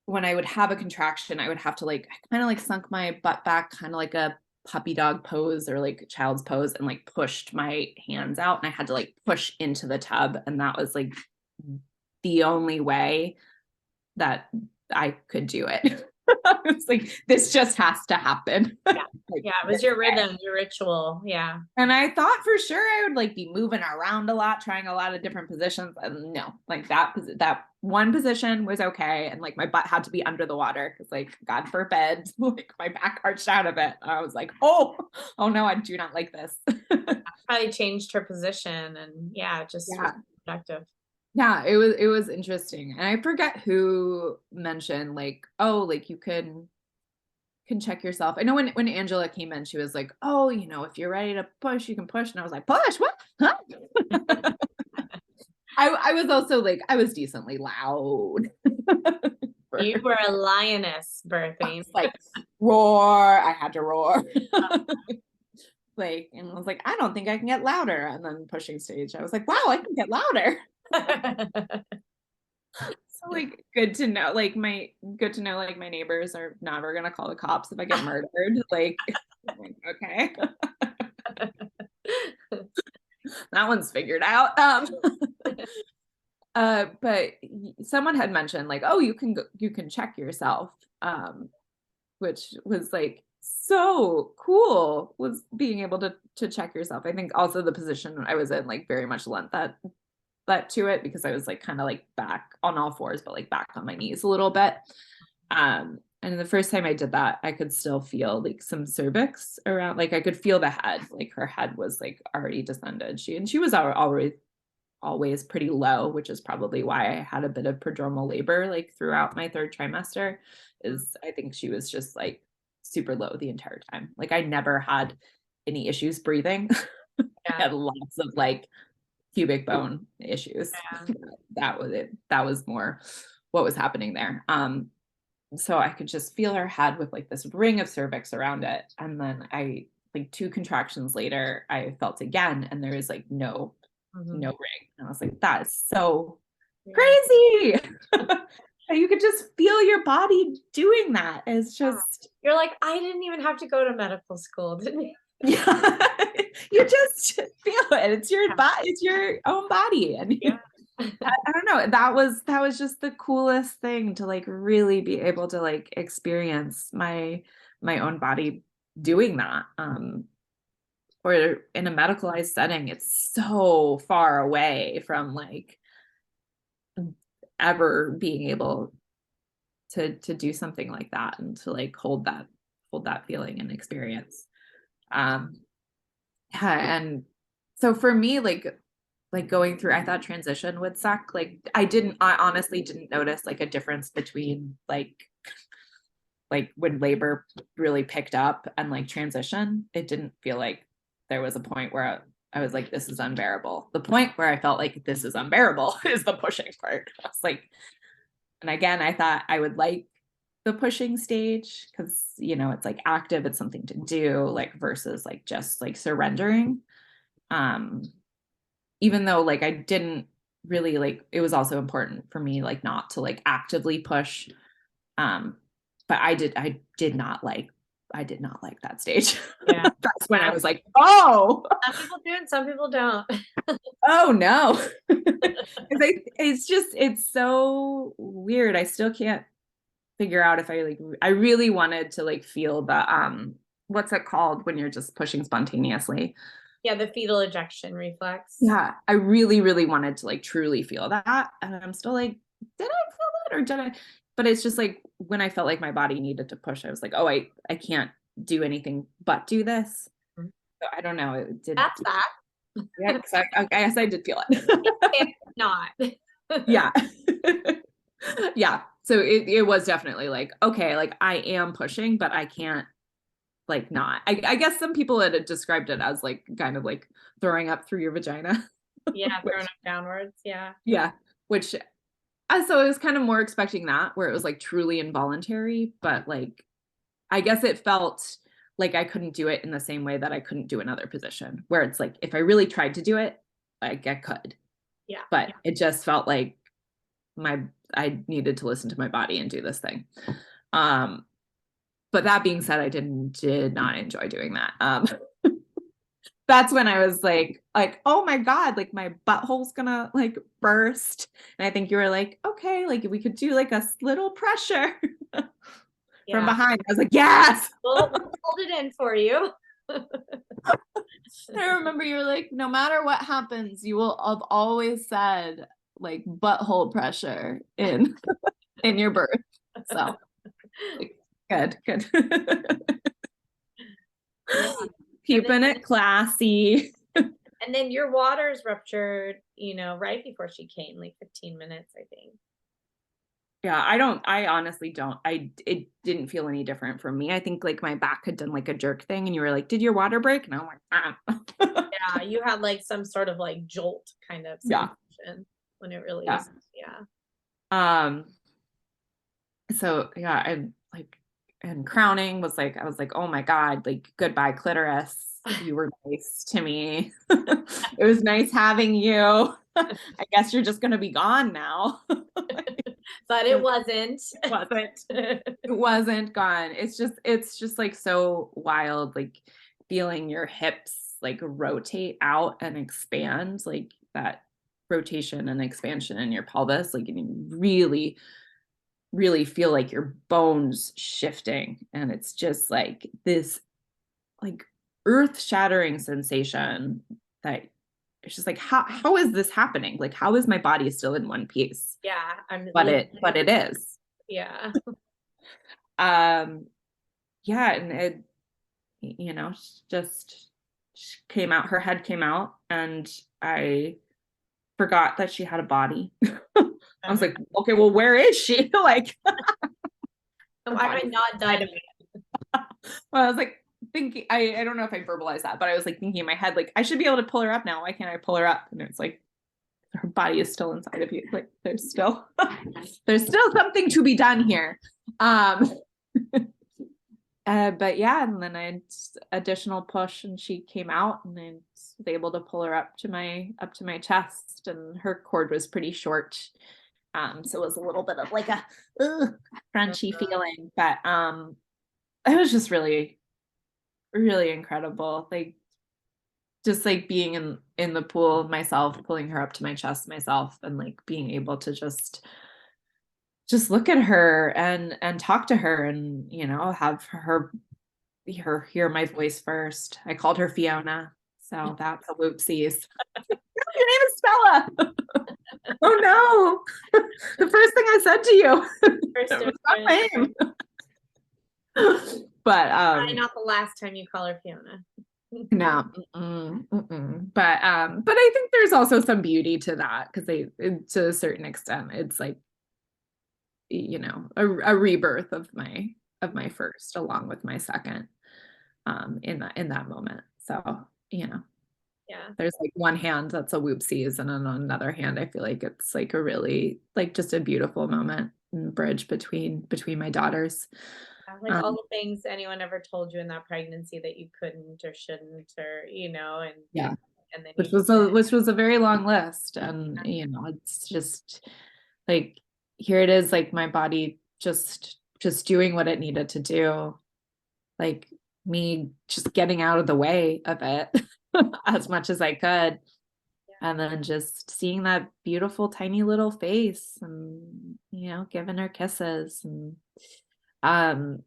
would have a contraction, I would have to like, I kind of like sunk my butt back, kind of like a puppy dog pose or like child's pose, and like pushed my hands out, and I had to like push into the tub. And that was like the only way that I could do it. It's like, this just has to happen. Yeah. Like, yeah, it was your rhythm, your ritual. Yeah. And I thought for sure I would like be moving around a lot, trying a lot of different positions. And no, like that one position was okay. And like my butt had to be under the water because like, God forbid, like my back arched out of it. I was like, oh no, I do not like this. Probably changed her position, and just was productive. Yeah, it was interesting. And I forget who mentioned like, oh, like you can check yourself. I know when Angela came in, she was like, oh, you know, if you're ready to push, you can push. And I was like, push, what? Huh? I was also like, I was decently loud. You were a lioness birthing. Like, roar. I had to roar. Like, and I was like, I don't think I can get louder. And then pushing stage, I was like, wow, I can get louder. So like good to know like my neighbors are never gonna call the cops if I get murdered. Like, okay. That one's figured out. But someone had mentioned like, oh, you can check yourself, which was like so cool, was being able to check yourself. I think also the position I was in like very much lent that to it, because I was like kind of like back on all fours, but like back on my knees a little bit. And the first time I did that, I could still feel like some cervix around, like I could feel the head, like her head was like already descended. She was always pretty low, which is probably why I had a bit of prodromal labor like throughout my third trimester, is I think she was just like super low the entire time. Like I never had any issues breathing. I had lots of like pubic bone issues. That was it. That was more what was happening there. So I could just feel her head with like this ring of cervix around it. And then I like 2 contractions later, I felt again, and there was like no ring. And I was like, that is so crazy. You could just feel your body doing that. It's just, you're like, I didn't even have to go to medical school, didn't you? Yeah. You just feel it. It's your body, it's your own body. And I don't know, that was just the coolest thing to like really be able to like experience my own body doing that. Or in a medicalized setting, it's so far away from like ever being able to do something like that, and to like hold that feeling and experience. And so for me, like going through, I thought transition would suck. Like I honestly didn't notice like a difference between like like when labor really picked up and like transition, it didn't feel like there was a point where I was like, this is unbearable. The point where I felt like this is unbearable is the pushing part. I was like, and again, I thought I would like the pushing stage because, you know, it's like active, it's something to do, like versus like just like surrendering. Even though like I didn't really like, it was also important for me like not to like actively push. But I did not like that stage. Yeah. That's when I was like, oh, Some people do and some people don't. oh no. It's so weird. I still can't figure out if I really wanted to like feel the what's it called when you're just pushing spontaneously? Yeah, the fetal ejection reflex. Yeah, I really, really wanted to like truly feel that. And I'm still like, did I feel that or did I? But it's just like when I felt like my body needed to push, I was like, oh, I can't do anything but do this. Mhm. So I don't know. It did. That's that. Yeah, I guess I did feel it. If not. Yeah. Yeah. So it was definitely like, okay, like I am pushing, but I can't like not. I guess some people had described it as like kind of like throwing up through your vagina. Yeah, thrown up downwards. Yeah. Yeah. Which so I was kind of more expecting that where it was like truly involuntary, but like I guess it felt like I couldn't do it in the same way that I couldn't do another position, where it's like if I really tried to do it, like I could. Yeah. But it just felt like I needed to listen to my body and do this thing. But that being said, I did not enjoy doing that. That's when I was like, oh my God, like my butthole's gonna like burst. And I think you were like, okay, like we could do like a little pressure from behind. I was like, yes. We'll hold it in for you. I remember you were like, no matter what happens, you will have always said like butthole pressure in your birth. So like, good. Keeping it classy. And then your waters ruptured, right before she came, like 15 minutes, I think. Yeah, I honestly don't. It didn't feel any different for me. I think like my back had done like a jerk thing and you were like, did your water break? And I'm like, ah. Yeah, you had like some sort of like jolt kind of sensation when it really is. Yeah. So yeah, and crowning was like, I was like, oh my God, like goodbye clitoris. You were nice to me. It was nice having you. I guess you're just gonna be gone now. But it wasn't. It wasn't gone. It's just like so wild, like feeling your hips like rotate out and expand, like that rotation and expansion in your pelvis, like you really, really feel like your bones shifting. And it's just like this like earth-shattering sensation that it's just like, how is this happening? Like, how is my body still in one piece? Yeah. But it is. Yeah. Yeah. And it, just came out, her head came out and I forgot that she had a body. I was like, okay, well, where is she? Like, why am I not done? Well, I was like thinking, I don't know if I verbalized that, but I was like thinking in my head, like, I should be able to pull her up now. Why can't I pull her up? And it's like, her body is still inside of you. Like, there's still something to be done here. But yeah, and then I had additional push and she came out and I was able to pull her up to my chest and her cord was pretty short. So it was a little bit of like a crunchy feeling, but it was just really, really incredible. Like just like being in the pool myself, pulling her up to my chest myself and like being able to just look at her and talk to her and, have her hear my voice first. I called her Fiona. So that's a whoopsies. Your name is Stella. Oh no. The first thing I said to you. It was not my name. But probably not the last time you call her Fiona. No. But I think there's also some beauty to that because to a certain extent it's like a rebirth of my of my first along with my second in that moment. So, Yeah. there's like one hand that's a whoopsies, and on another hand, I feel like it's like a really like just a beautiful moment and bridge between my daughters. Like all the things anyone ever told you in that pregnancy that you couldn't or shouldn't, or Yeah. and then Which was a very long list. And it's just like, here it is, like my body just doing what it needed to do, like me just getting out of the way of it as much as I could. And then just seeing that beautiful tiny little face and giving her kisses. And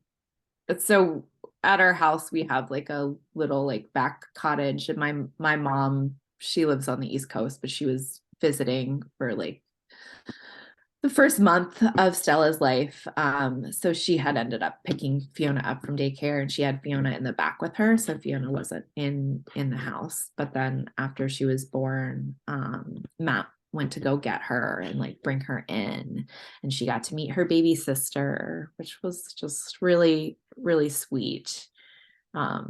so at our house we have like a little like back cottage, and my mom, she lives on the East Coast, but she was visiting for like the first month of Stella's life. So she had ended up picking Fiona up from daycare, and she had Fiona in the back with her. So Fiona wasn't in the house. But then after she was born, Matt went to go get her and like bring her in, and she got to meet her baby sister, which was just really, really sweet.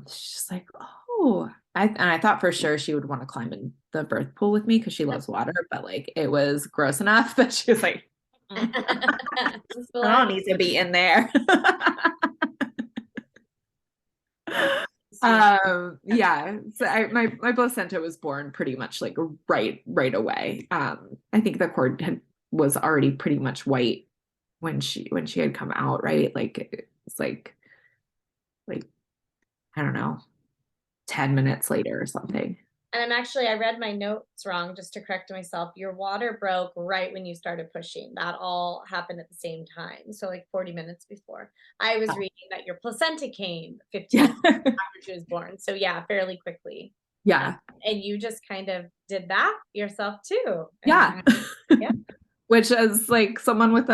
She's just like, oh, I thought for sure she would want to climb in the birth pool with me because she loves water, but like it was gross enough that she was like, I don't need to be in there. Yeah. So my placenta was born pretty much like right away. I think the cord was already pretty much white when she had come out, right? Like it's like I don't know, 10 minutes later or something. And I read my notes wrong, just to correct myself. Your water broke right when you started pushing. That all happened at the same time. So like 40 minutes before. I was reading that your placenta came 15 minutes after she was born. So yeah, fairly quickly. Yeah. And you just kind of did that yourself too. Yeah. Yeah. Which is like someone with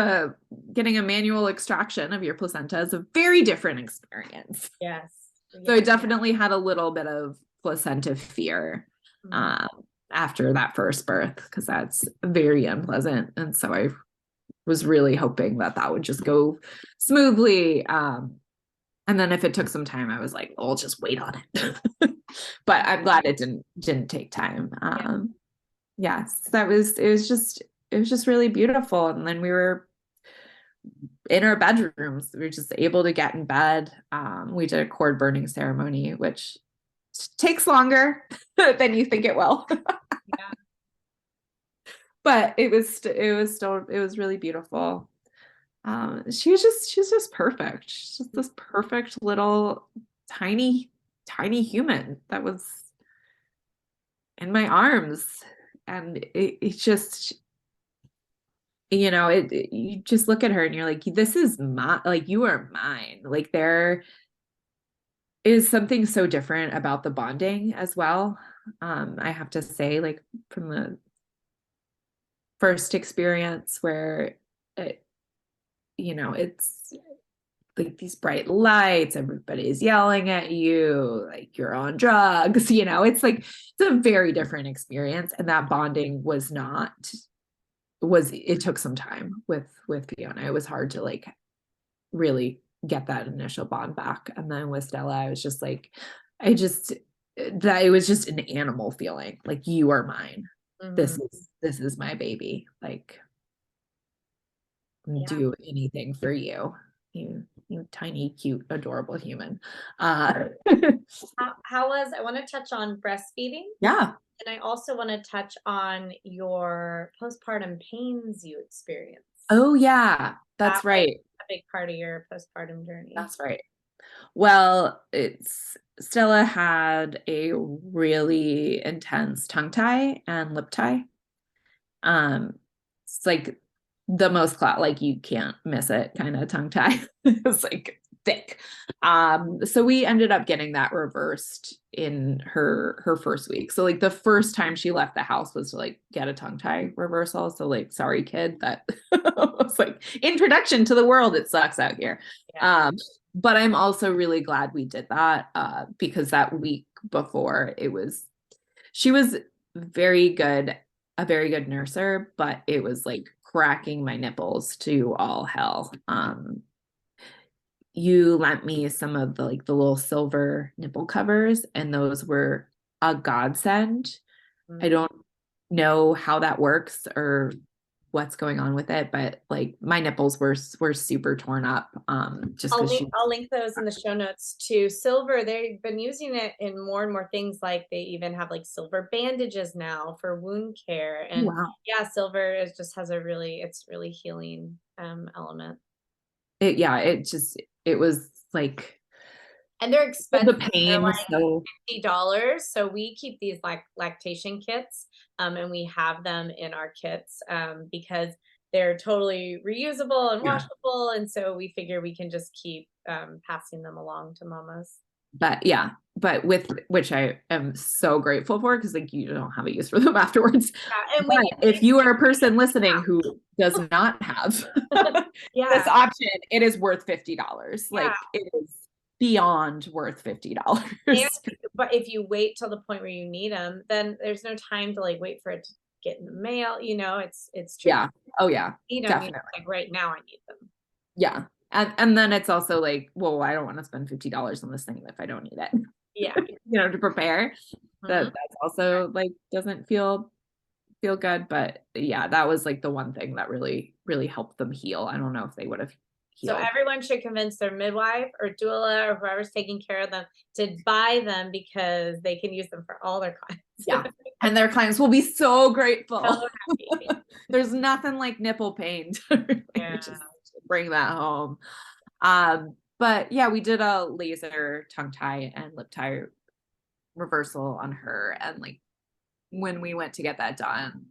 getting a manual extraction of your placenta is a very different experience. Yes. So I definitely had a little bit of placenta fear after that first birth, because that's very unpleasant. And so I was really hoping that would just go smoothly. And then if it took some time, I was like, I'll just wait on it. But I'm glad it didn't take time. So it was just really beautiful. And then we were in our bedrooms. We were just able to get in bed. We did a cord burning ceremony, which takes longer than you think it will. Yeah. But it was really beautiful. She was just perfect. She's just this perfect little tiny human that was in my arms. And it just, you just look at her and you're like, this is like, you are mine. Like, there is something so different about the bonding as well. I have to say, like, from the first experience where it's like these bright lights, everybody's yelling at you, like you're on drugs, it's like, it's a very different experience. And that bonding it took some time with Fiona. It was hard to like really get that initial bond back. And then with Stella, I was just like, that it was just an animal feeling, like, you are mine. This is my baby. Like, do anything for you, you tiny, cute, adorable human. How was, I want to touch on breastfeeding. Yeah. And I also want to touch on your postpartum pains you experienced. Oh yeah, that's right. A big part of your postpartum journey. That's right. Well, Stella had a really intense tongue tie and lip tie. It's like the most like you can't miss it kind of tongue tie. It's like thick. So we ended up getting that reversed in her first week. So like the first time she left the house was to like get a tongue tie reversal. So like, sorry kid, that was like introduction to the world. It sucks out here. Yeah. But I'm also really glad we did that, because that week before, she was a very good nurser, but it was like cracking my nipples to all hell. you lent me some of the like the little silver nipple covers, and those were a godsend. I don't know how that works or what's going on with it, but like my nipples were super torn up just because I'll link those in the show notes too. Silver, they've been using it in more and more things. Like they even have like silver bandages now for wound care. And wow. yeah, silver is just has it's really healing element. It was like And they're the expensive. They're pain was like so $50. So we keep these like lactation kits, and we have them in our kits because they're totally reusable and yeah. washable. And so we figure we can just keep passing them along to mamas. But with which I am so grateful for, because like you don't have a use for them afterwards. Yeah, and but if you are a person listening who does not have yeah, this option, it is worth $50. yeah. Like it is beyond worth $50. But if you wait till the point where you need them, then there's no time to like wait for it to get in the mail. It's tricky. Yeah. Oh yeah. You know, Definitely. like right now I need them. Yeah. And then it's also like, well, I don't want to spend $50 on this thing if I don't need it. Yeah. To prepare. That's also like doesn't feel good. But yeah, that was like the one thing that really, really helped them heal. I don't know if they would have healed. So everyone should convince their midwife or doula or whoever's taking care of them to buy them because they can use them for all their clients. Yeah. And their clients will be so grateful. So There's nothing like nipple pain to really just bring that home. But yeah, we did a laser tongue tie and lip tie reversal on her. And like when we went to get that done,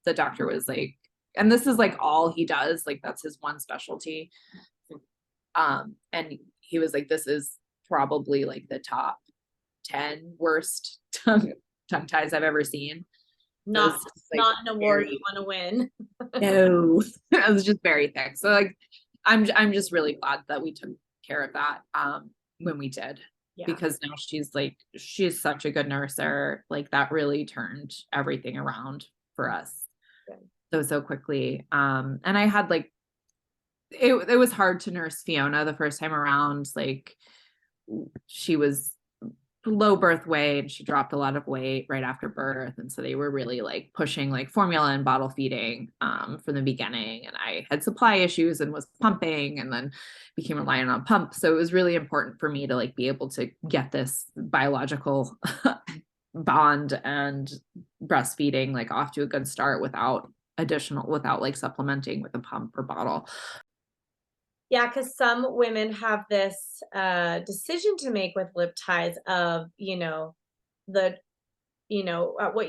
the doctor was like, and this is like all he does, like that's his one specialty. And he was like, this is probably like the top 10 worst tongue ties I've ever seen. Not an award you want to win. No, it was just very thick. So like, I'm just really glad that we took care of that when we did, because now she's such a good nurser. Like that really turned everything around for us so quickly. And I had like it was hard to nurse Fiona the first time around. Like she was low birth weight and she dropped a lot of weight right after birth, and so they were really like pushing like formula and bottle feeding from the beginning, and I had supply issues and was pumping and then became reliant on pumps. So it was really important for me to like be able to get this biological bond and breastfeeding like off to a good start without like supplementing with a pump or bottle. Yeah, because some women have this decision to make with lip ties of, what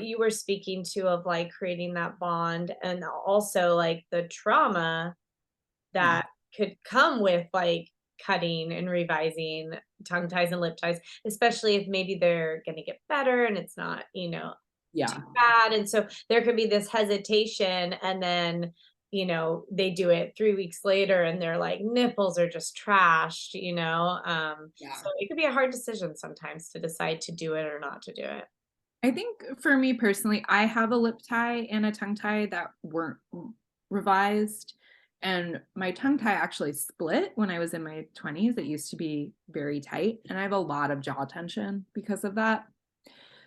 you were speaking to of like creating that bond, and also like the trauma that could come with like cutting and revising tongue ties and lip ties, especially if maybe they're going to get better and it's not, too bad. And so there could be this hesitation, and then they do it 3 weeks later and their like nipples are just trashed, so it could be a hard decision sometimes to decide to do it or not to do it. I think for me personally, I have a lip tie and a tongue tie that weren't revised, and my tongue tie actually split when I was in my 20s. It used to be very tight, and I have a lot of jaw tension because of that.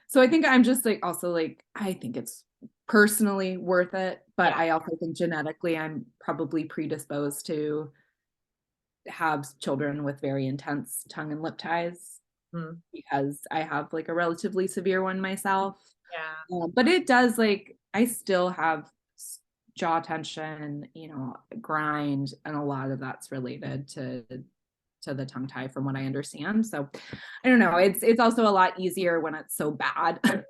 So I think I'm just like also like I think it's personally worth it, but I also think genetically I'm probably predisposed to have children with very intense tongue and lip ties because I have like a relatively severe one myself. But it does like I still have jaw tension, grind, and a lot of that's related to the tongue tie from what I understand. So I don't know. It's also a lot easier when it's so bad that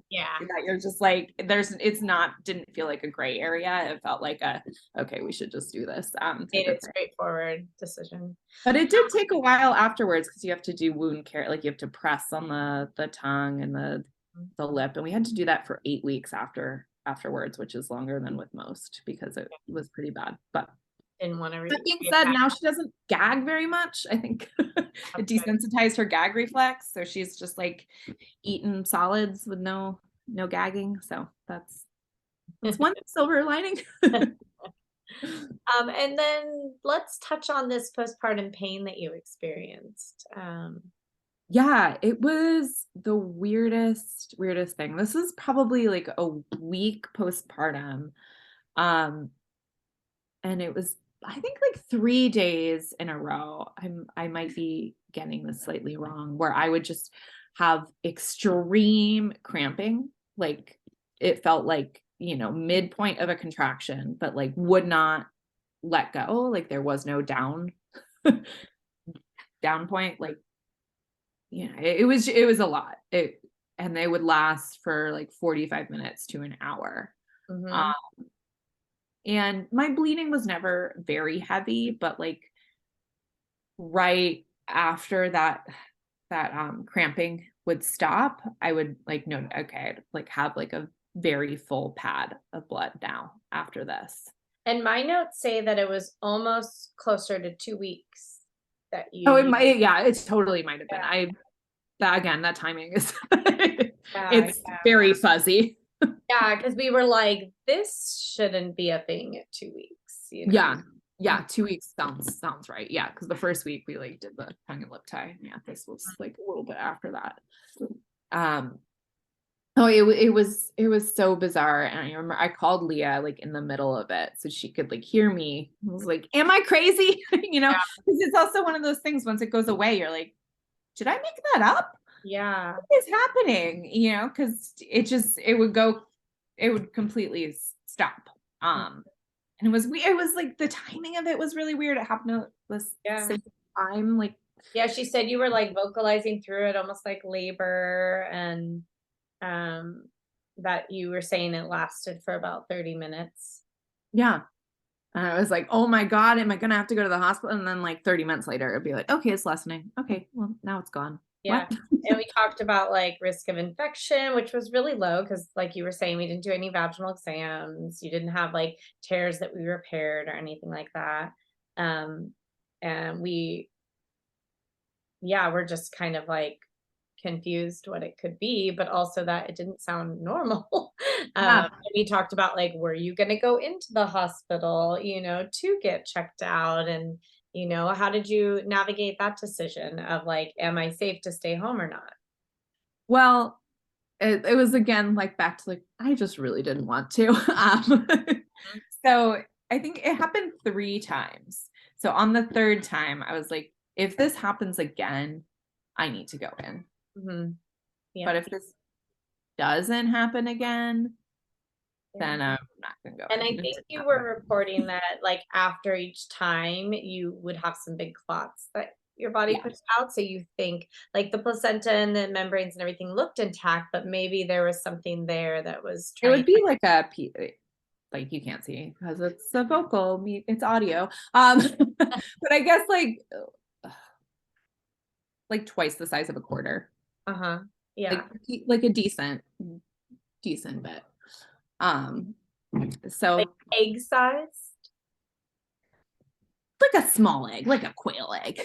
you're just like didn't feel like a gray area. It felt like okay, we should just do this. Made it straightforward decision. But it did take a while afterwards because you have to do wound care, like you have to press on the tongue and the lip, and we had to do that for 8 weeks afterwards, which is longer than with most because it was pretty bad. But didn't want to that being said, now she doesn't gag very much. I think it desensitized her gag reflex, so she's just like eating solids with no gagging. So that's one silver lining. And then let's touch on this postpartum pain that you experienced. Yeah, it was the weirdest thing. This is probably like a week postpartum. Um, and it was, I think, like 3 days in a row. I might be getting this slightly wrong, where I would just have extreme cramping. Like it felt like, midpoint of a contraction, but like would not let go. Like there was no down point. Like, it was a lot. And they would last for like 45 minutes to an hour. Mhm. And my bleeding was never very heavy, but like right after that cramping would stop, I would like no, okay, I'd like have like a very full pad of blood now after this. And my notes say that it was almost closer to 2 weeks that Oh, it you might, yeah, it totally might have been. yeah, That again, that timing is yeah, it's very fuzzy. yeah, because we were like, "This shouldn't be a thing at 2 weeks," you know? Yeah. Yeah, 2 weeks sounds right. Yeah, because the first week we like did the tongue and lip tie. Yeah, this was like a little bit after that. Um, oh, it was so bizarre. And I remember I called Leah like in the middle of it so she could like hear me. I was like, am I crazy? Yeah, Because it's also one of those things, once it goes away, you're like, did I make that up? yeah. What is happening? Because it would completely stop. And it was weird. It was like the timing of it was really weird. It happened at the Yeah. same time. Like, Yeah, she said you were, like, vocalizing through it almost like labor and, um, that you were saying it lasted for about 30 minutes. yeah. And I was like, oh my God, am I gonna have to go to the hospital? And then like 30 minutes later, it'd be like, okay, it's lessening. Okay, well, now it's gone. Yeah. What? And we talked about, like, risk of infection, which was really low because, like you were saying, we didn't do any vaginal exams. You didn't have, like, tears that we repaired or anything like that. Um, and we yeah, we're just kind of, like, confused what it could be, but also that it didn't sound normal. Yeah. And we talked about, like, were you gonna go into the hospital, to get checked out? And, how did you navigate that decision of, like, am I safe to stay home or not? Well, it was again like back to like, I just really didn't want to. Mhm, So I think it happened 3 times. So on the third time, I was like, if this happens again, I need to go in. mhm, yeah, But if this doesn't happen again, yeah. then I'm not gonna go And in. I think you were reporting that, like, after each time, you would have some big clots that your body Yeah, pushed out, so you think, like, the placenta and the membranes and everything looked intact, but maybe there was something there that was it trying would be like like you can't see because it's a it's audio. But I guess like twice the size of a quarter, Uh-huh, yeah. like a decent bit. Um, Like, so egg size? like a small egg, like a quail egg.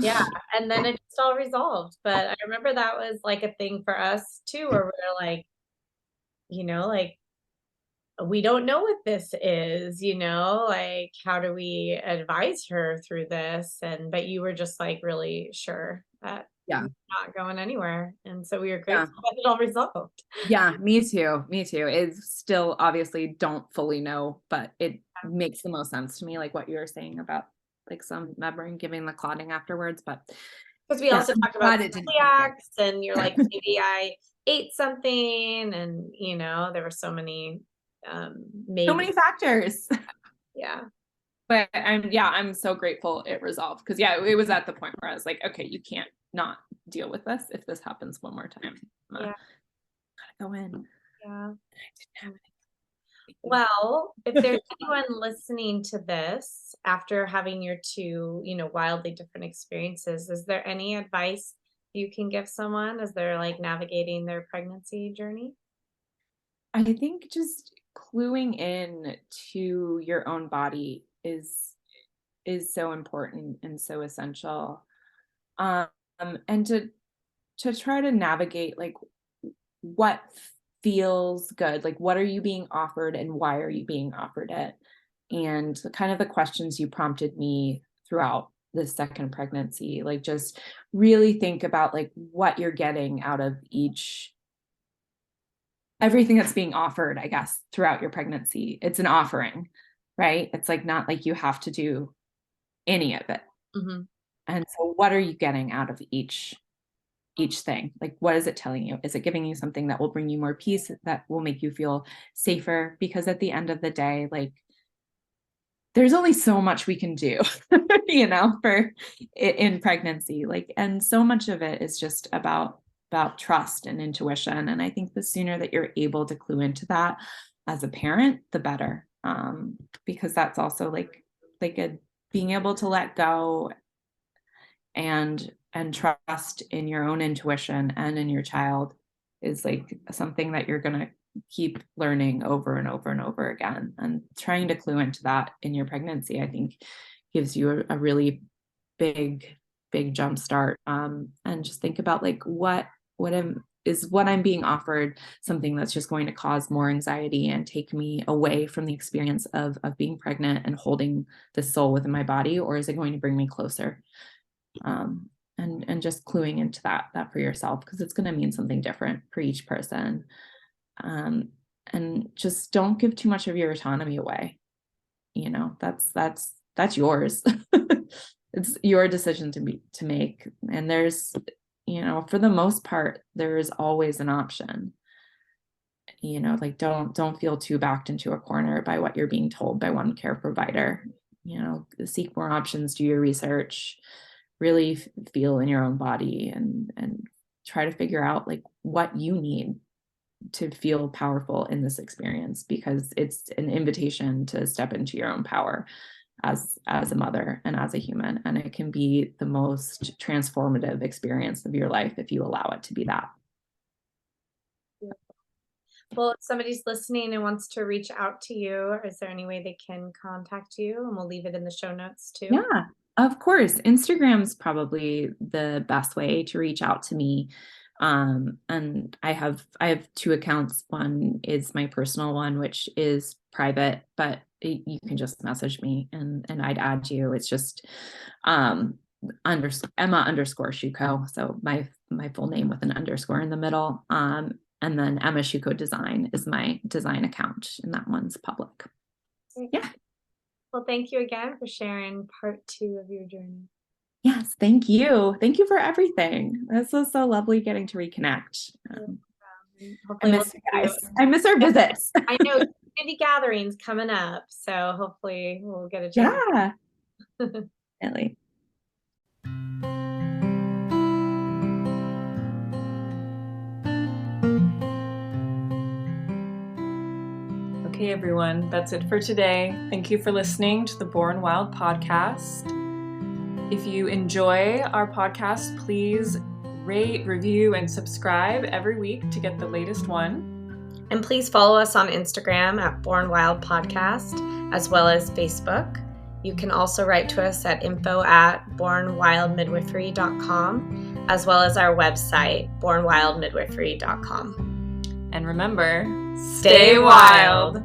Yeah, and then it just all resolved, but I remember that was, like, a thing for us too, where we're like, like, "We don't know what this is," like, "How do we advise her through this?" But you were just, like, really sure that Yeah, you're not going anywhere, and so we were yeah, grateful that it all resolved. yeah. Me too. Me too. It's still obviously don't fully know, but it makes the most sense to me, like what you were saying about like some membrane giving the clotting afterwards. But Because we yeah, also I'm talked about glad it didn't happen. celiacs, and you're like, "Maybe I ate something," and, there were so many, So maybe. many factors. Yeah, But I'm so grateful it resolved because yeah, it was at the point where I was like, okay, you can't not deal with this if this happens one more time. yeah, Gotta go in. yeah. I didn't have anything. Well, if there's anyone listening to this after having your two, wildly different experiences, is there any advice you can give someone as they're like navigating their pregnancy journey? I think just cluing in to your own body is so important and so essential. Um, and to try to navigate like what feels good. Like, what are you being offered and why are you being offered it? And kind of the questions you prompted me throughout the second pregnancy, like just really think about like what you're getting out of everything that's being offered, I guess, throughout your pregnancy. It's an offering, right? It's like not like you have to do any of it. Mm-hmm. And so what are you getting out of each thing? Like, what is it telling you? Is it giving you something that will bring you more peace, that will make you feel safer? Because at the end of the day, like, there's only so much we can do, for in pregnancy, like, and so much of it is just about trust and intuition. And I think the sooner that you're able to clue into that as a parent, the better. Because that's also like being able to let go and trust in your own intuition and in your child is like something that you're going to keep learning over and over and over again. And trying to clue into that in your pregnancy, I think, gives you a really big jump start. And just think about like what I'm being offered something that's just going to cause more anxiety and take me away from the experience of being pregnant and holding the soul within my body, or is it going to bring me closer? And just cluing into that for yourself, because it's going to mean something different for each person. And just don't give too much of your autonomy away. That's yours. It's your decision to make. And there's, for the most part, there is always an option. Like don't feel too backed into a corner by what you're being told by one care provider. Seek more options, do your research, really feel in your own body and try to figure out like what you need to feel powerful in this experience, because it's an invitation to step into your own power as a mother and as a human. And it can be the most transformative experience of your life if you allow it to be that. Well, if somebody's listening and wants to reach out to you, is there any way they can contact you? And we'll leave it in the show notes too. Yeah, of course. Instagram's probably the best way to reach out to me. And I have 2 accounts. One is my personal one, which is private, but you can just message me and I'd add you. It's just Emma _Shuko. So my full name with an underscore in the middle. And then Emma Shuko Design is my design account, and that one's public. Yeah. Well, thank you again for sharing part 2 of your journey. Yes, thank you. Thank you for everything. This was so lovely getting to reconnect. I miss you guys. I miss our visits. I know community gatherings coming up, so hopefully we'll get a chance. Yeah, really. Okay, everyone, that's it for today. Thank you for listening to the Born Wild podcast. If you enjoy our podcast, please rate, review, and subscribe every week to get the latest one. And please follow us on Instagram at Born Wild Podcast, as well as Facebook. You can also write to us at info@bornwildmidwifery.com, as well as our website, bornwildmidwifery.com. And remember, stay wild.